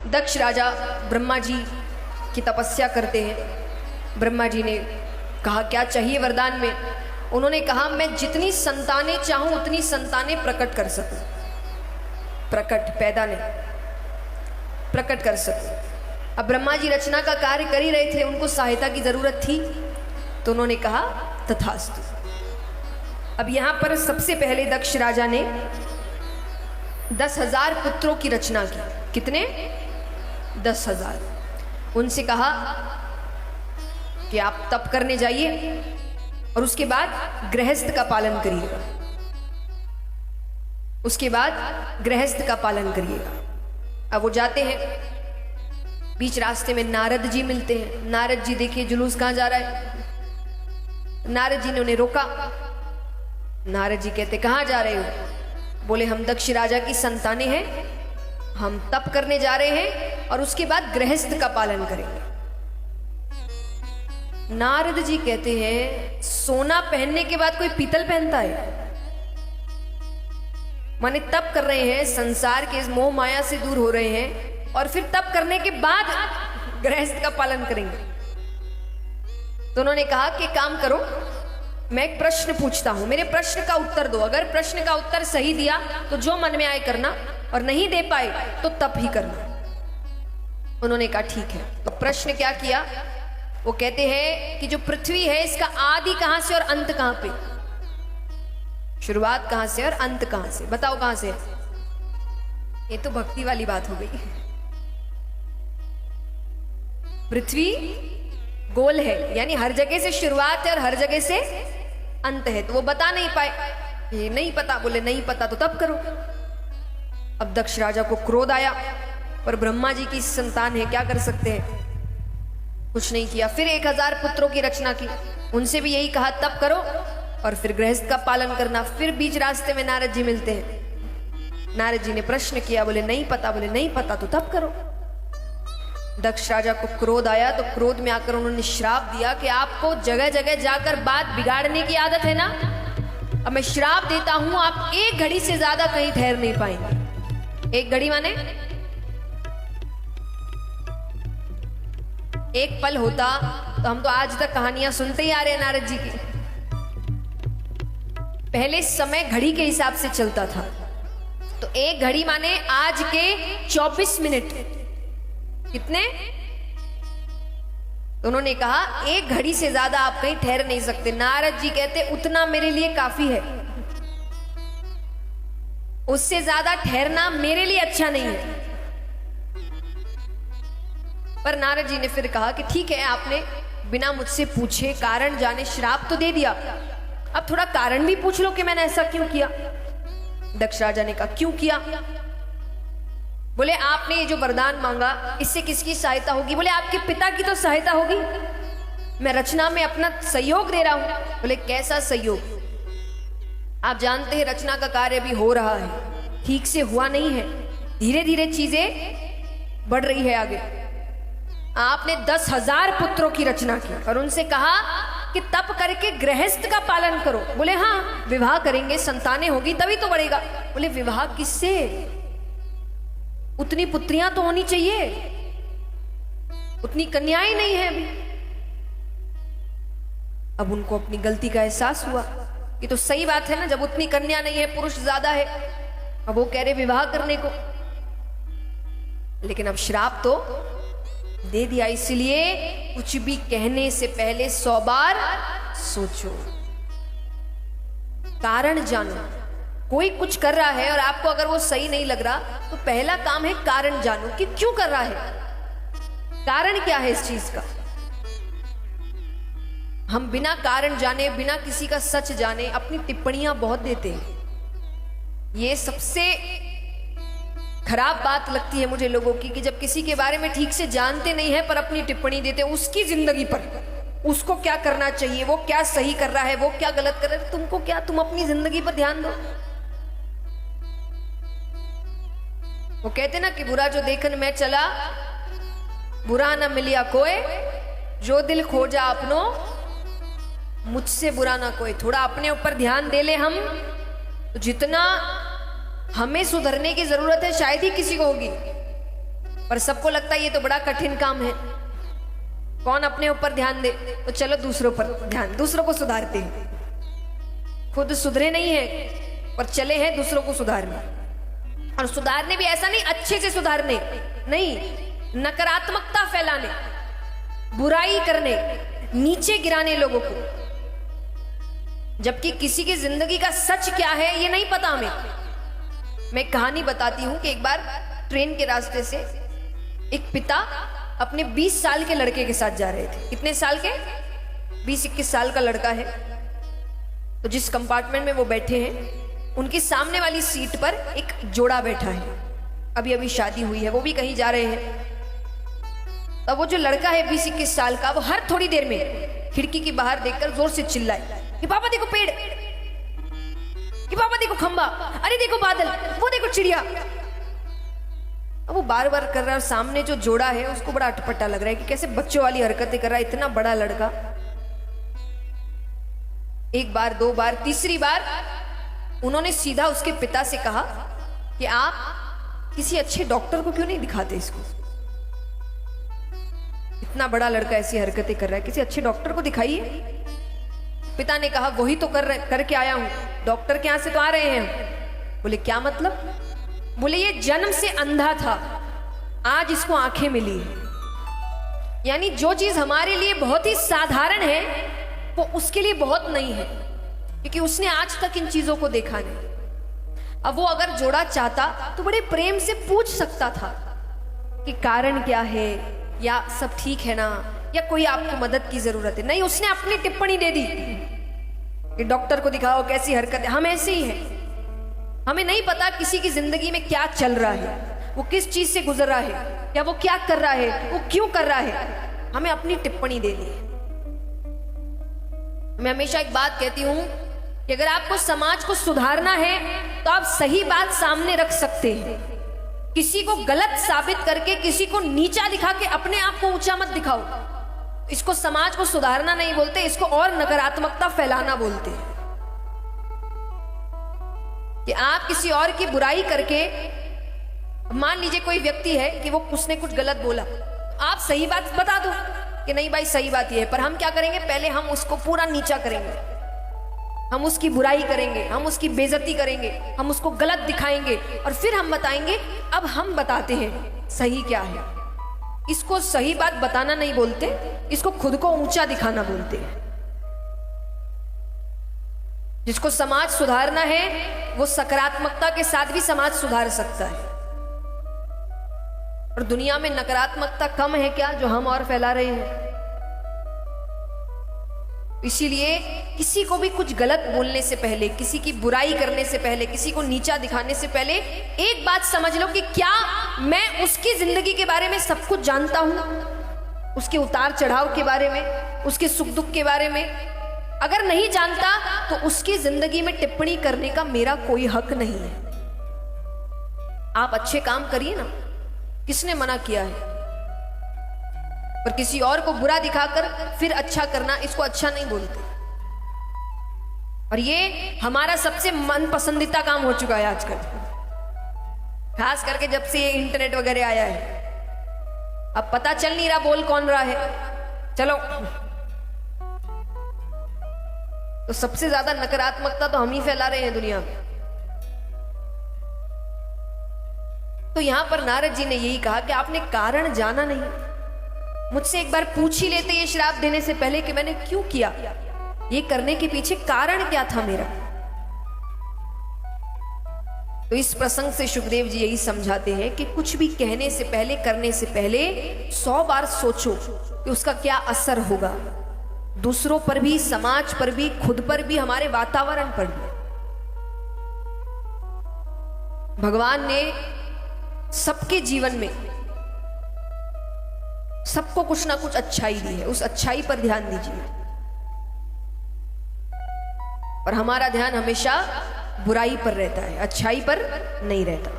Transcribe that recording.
दक्ष राजा ब्रह्मा जी की तपस्या करते हैं। ब्रह्मा जी ने कहा क्या चाहिए वरदान में? उन्होंने कहा मैं जितनी संतानें चाहूं उतनी संतानें प्रकट कर सकूं। प्रकट पैदा नहीं, प्रकट कर सकूं। अब ब्रह्मा जी रचना का कार्य कर ही रहे थे, उनको सहायता की जरूरत थी, तो उन्होंने कहा तथास्तु। अब यहां पर सबसे पहले दक्ष राजा ने 10,000 पुत्रों की रचना की। कितने? 10,000। उनसे कहा कि आप तप करने जाइए और उसके बाद गृहस्थ का पालन करिएगा। उसके बाद गृहस्थ का पालन करिएगा। अब वो जाते हैं, बीच रास्ते में नारद जी मिलते हैं। नारद जी देखिए जुलूस कहां जा रहा है। नारद जी ने उन्हें रोका। नारद जी कहते कहां जा रहे हो? बोले हम दक्ष राजा की संतानें हैं, हम तप करने जा रहे हैं और उसके बाद गृहस्थ का पालन करेंगे। नारद जी कहते हैं सोना पहनने के बाद कोई पीतल पहनता है? माने तप कर रहे हैं, संसार के इस मोह माया से दूर हो रहे हैं और फिर तप करने के बाद गृहस्थ का पालन करेंगे। तो उन्होंने कहा कि काम करो, मैं एक प्रश्न पूछता हूं, मेरे प्रश्न का उत्तर दो। अगर प्रश्न का उत्तर सही दिया तो जो मन में आए करना, और नहीं दे पाए तो तप ही करना। उन्होंने कहा ठीक है। तो प्रश्न क्या किया? वो कहते हैं कि जो पृथ्वी है इसका आदि कहां से और अंत कहां पे? शुरुआत कहां से और अंत कहां से? बताओ कहां से? ये तो भक्ति वाली बात हो गई। पृथ्वी गोल है, यानी हर जगह से शुरुआत है और हर जगह से अंत है, तो वो बता नहीं पाए। ये नहीं पता। बोले नहीं पता तो तब करो। अब दक्ष राजा को क्रोध आया, पर ब्रह्मा जी की संतान है, क्या कर सकते हैं? कुछ नहीं किया। फिर 1,000 पुत्रों की रचना की, उनसे भी यही कहा तप करो और फिर गृहस्थ का पालन करना। फिर बीच रास्ते में नारद जी मिलते हैं। नारद जी ने प्रश्न किया, बोले नहीं पता। बोले नहीं पता तो तप करो। दक्ष राजा को क्रोध आया, तो क्रोध में आकर उन्होंने श्राप दिया कि आपको जगह जगह जाकर बात बिगाड़ने की आदत है ना, अब मैं श्राप देता हूं, आप एक घड़ी से ज्यादा कहीं ठहर नहीं पाएंगे। एक घड़ी माने एक पल होता तो हम तो आज तक कहानियां सुनते ही आ रहे हैं नारद जी की। पहले समय घड़ी के हिसाब से चलता था, तो एक घड़ी माने आज के 24 मिनट। कितने? तो उन्होंने कहा एक घड़ी से ज्यादा आप कहीं ठहर नहीं सकते। नारद जी कहते उतना मेरे लिए काफी है, उससे ज्यादा ठहरना मेरे लिए अच्छा नहीं है। पर नारद जी ने फिर कहा कि ठीक है, आपने बिना मुझसे पूछे कारण जाने श्राप तो दे दिया, अब थोड़ा कारण भी पूछ लो कि मैंने ऐसा क्यों किया। दक्ष राजा ने कहा क्यों किया? बोले आपने ये जो वरदान मांगा इससे किसकी सहायता होगी? बोले आपके पिता की तो सहायता होगी, मैं रचना में अपना सहयोग दे रहा हूं। बोले कैसा सहयोग? आप जानते हैं रचना का कार्य भी हो रहा है, ठीक से हुआ नहीं है, धीरे धीरे चीजें बढ़ रही है आगे। आपने 10,000 पुत्रों की रचना की और उनसे कहा कि तप करके गृहस्थ का पालन करो। बोले हाँ, विवाह करेंगे, संतानें होगी तभी तो बढ़ेगा। बोले विवाह किससे? उतनी पुत्रियां तो होनी चाहिए, उतनी कन्याएं नहीं है अभी। अब उनको अपनी गलती का एहसास हुआ। ये तो सही बात है ना, जब उतनी कन्या नहीं है, पुरुष ज्यादा है, अब वो कह रहे विवाह करने को। लेकिन अब श्राप तो दे दिया, इसलिए कुछ भी कहने से पहले 100 बार सोचो, कारण जानो। कोई कुछ कर रहा है और आपको अगर वो सही नहीं लग रहा, तो पहला काम है कारण जानो कि क्यों कर रहा है, कारण क्या है इस चीज का। हम बिना कारण जाने, बिना किसी का सच जाने अपनी टिप्पणियां बहुत देते हैं। ये सबसे खराब बात लगती है मुझे लोगों की, कि जब किसी के बारे में ठीक से जानते नहीं है पर अपनी टिप्पणी देते हैं उसकी जिंदगी पर, उसको क्या करना चाहिए, वो क्या सही कर रहा है, वो क्या गलत कर रहा है, तुमको क्या, तुम अपनी जिंदगी पर ध्यान दो। वो कहते ना कि बुरा जो देखन में चला, बुरा ना मिलिया कोई, जो दिल खोजा अपनो, मुझसे बुरा ना कोई। थोड़ा अपने ऊपर ध्यान दे ले हम, तो जितना हमें सुधरने की जरूरत है शायद ही किसी को होगी। पर सबको लगता है ये तो बड़ा कठिन काम है, कौन अपने ऊपर ध्यान दे, तो चलो दूसरों पर ध्यान, दूसरों को सुधारते हैं। खुद सुधरे नहीं है पर चले हैं दूसरों को सुधारने, और सुधारने भी ऐसा नहीं अच्छे से सुधारने नहीं, नकारात्मकता फैलाने, बुराई करने, नीचे गिराने लोगों को, जबकि किसी की जिंदगी का सच क्या है ये नहीं पता हमें। मैं कहानी बताती हूं कि एक बार ट्रेन के रास्ते से एक पिता अपने 20 साल के लड़के के साथ जा रहे थे। कितने साल के? 20-21 साल का लड़का है। तो जिस कंपार्टमेंट में वो बैठे हैं उनकी सामने वाली सीट पर एक जोड़ा बैठा है, अभी अभी शादी हुई है, वो भी कहीं जा रहे हैं। तब वो जो लड़का है 20-21 साल का, वो हर थोड़ी देर में खिड़की के बाहर देखकर जोर से चिल्लाए कि पापा देखो पेड़, कि पापा देखो खंबा, अरे देखो बादल, वो देखो चिड़िया। अब वो बार बार कर रहा है, सामने जो जोड़ा है उसको बड़ा अटपटा लग रहा है कि कैसे बच्चों वाली हरकतें कर रहा है इतना बड़ा लड़का। एक बार, दो बार, तीसरी बार उन्होंने सीधा उसके पिता से कहा कि आप किसी अच्छे डॉक्टर को क्यों नहीं दिखाते इसको, इतना बड़ा लड़का ऐसी हरकतें कर रहा है, किसी अच्छे डॉक्टर को दिखाइए। पिता ने कहा वही तो करके आया हूं, डॉक्टर के यहां से तो आ रहे हैं। बोले क्या मतलब? बोले ये जन्म से अंधा था, आज इसको आंखें मिली है। यानी जो चीज हमारे लिए बहुत ही साधारण है वो उसके लिए बहुत नहीं है, क्योंकि उसने आज तक इन चीजों को देखा नहीं। अब वो अगर जोड़ा चाहता तो बड़े प्रेम से पूछ सकता था कि कारण क्या है, या सब ठीक है ना, या कोई आपको मदद की जरूरत है। नहीं, उसने अपनी टिप्पणी दे दी कि डॉक्टर को दिखाओ, कैसी हरकत है। हम ऐसे ही हैं, हमें नहीं पता किसी की जिंदगी में क्या चल रहा है, वो किस चीज से गुजर रहा है, या वो क्या कर रहा है, वो क्यों कर रहा है, हमें अपनी टिप्पणी देनी है। मैं हमेशा एक बात कहती हूं कि अगर आपको समाज को सुधारना है तो आप सही बात सामने रख सकते हैं। किसी को गलत साबित करके, किसी को नीचा दिखा के अपने आप को ऊंचा मत दिखाओ। इसको समाज को सुधारना नहीं बोलते, इसको और नकारात्मकता फैलाना बोलते हैं। कि आप किसी और की बुराई करके, मान लीजिए कोई व्यक्ति है कि वो उसने कुछ गलत बोला, आप सही बात बता दो कि नहीं भाई सही बात ये है, पर हम क्या करेंगे, पहले हम उसको पूरा नीचा करेंगे, हम उसकी बुराई करेंगे, हम उसकी बेइज्जती करेंगे, हम उसको गलत दिखाएंगे, और फिर हम बताएंगे अब हम बताते हैं सही क्या है। इसको सही बात बताना नहीं बोलते, इसको खुद को ऊंचा दिखाना बोलते हैं। जिसको समाज सुधारना है वो सकारात्मकता के साथ भी समाज सुधार सकता है। और दुनिया में नकारात्मकता कम है क्या जो हम और फैला रहे हैं? इसीलिए किसी को भी कुछ गलत बोलने से पहले, किसी की बुराई करने से पहले, किसी को नीचा दिखाने से पहले एक बात समझ लो कि क्या मैं उसकी जिंदगी के बारे में सब कुछ जानता हूं, उसके उतार चढ़ाव के बारे में, उसके सुख दुख के बारे में। अगर नहीं जानता तो उसकी जिंदगी में टिप्पणी करने का मेरा कोई हक नहीं है। आप अच्छे काम करिए ना, किसने मना किया है? पर किसी और को बुरा दिखाकर फिर अच्छा करना, इसको अच्छा नहीं बोलते। और ये हमारा सबसे मन पसंदीदा काम हो चुका है आजकल, खास करके जब से ये इंटरनेट वगैरह आया है। अब पता चल नहीं रहा बोल कौन रहा है। चलो, तो सबसे ज्यादा नकारात्मकता तो हम ही फैला रहे हैं दुनिया में। तो यहां पर नारद जी ने यही कहा कि आपने कारण जाना नहीं। मुझसे एक बार पूछ ही लेते ये श्राप देने से पहले कि मैंने क्यों किया, ये करने के पीछे कारण क्या था मेरा। तो इस प्रसंग से सुखदेव जी यही समझाते हैं कि कुछ भी कहने से पहले, करने से पहले 100 बार सोचो कि उसका क्या असर होगा, दूसरों पर भी, समाज पर भी, खुद पर भी, हमारे वातावरण पर भी। भगवान ने सबके जीवन में सबको कुछ ना कुछ अच्छाई दी है, उस अच्छाई पर ध्यान दीजिए। और हमारा ध्यान हमेशा बुराई पर रहता है, अच्छाई पर नहीं रहता।